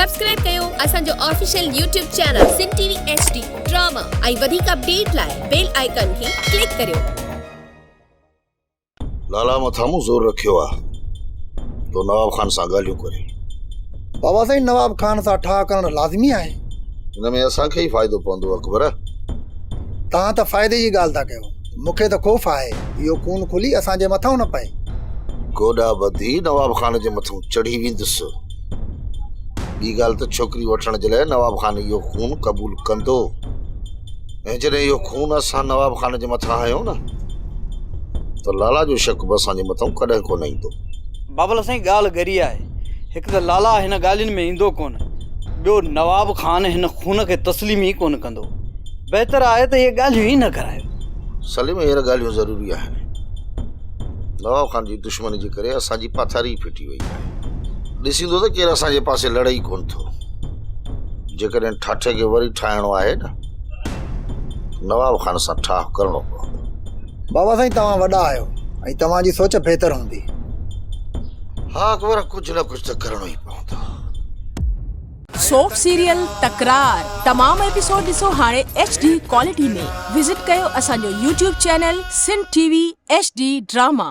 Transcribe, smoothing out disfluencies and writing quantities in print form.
Subscribe कयो असांजो official YouTube channel सिन TV HD drama ऐं वधीक अपडेट लाइ बेल आइकन खे क्लिक करियो। लाला मथामू ज़ोर रखियो आहे तो नवाब खान सां ॻाल्हियूं करे। बाबा साईं नवाब खान सां ठाह करणु लाज़मी आहे। हिन में असांखे ई फ़ाइदो पवंदो अकबर। तव्हां त फ़ाइदे जी ॻाल्हि था कयो, मूंखे त ख़ौफ़ आहे इहो खून खुली असांजे मथां न पए। गोॾा ॿधी नवाब खान जे मथां चढ़ी वेंदुसि। ॿी ॻाल्हि त छोकिरी वठण जे लाइ नवाब खान इहो खून क़बूल कंदो, ऐं जॾहिं इहो खून असां नवाब खान जे मथां हयो न त लाला जो शक बि असांजे मथां कॾहिं कोन ईंदो। बाबल साईं ॻाल्हि गरी आहे। हिकु त लाला हिन ॻाल्हियुनि में ईंदो कोन, ॿियो नवाब खान हिन खून खे तस्लीम ई कोन कंदो। बहितर आहे त इहे ॻाल्हियूं ई न करायो। सलीम हींअर ॻाल्हियूं ज़रूरी आहिनि। नवाब खान जी दुश्मनी जे करे असांजी पाथारी फिटी वई आहे। ॾिसींदो त केरु असांजे पासे लड़ाई कोन थो। जेकॾहिं ठाठे खे वरी ठाहिणो आहे न, नवाब खान सां ठाह करणो पवंदो। बाबा साईं तव्हां वॾा आहियो ऐं तव्हांजी सोच बहितर हूंदी। हा अकबर, कुझु न कुझु त करणो ई पवंदो। सोप सीरियल तकरार तमाम एपिसोड ॾिसो हाणे HD क्वालिटी में। विजिट कयो असांजो YouTube चैनल सिन टीवी HD ड्रामा।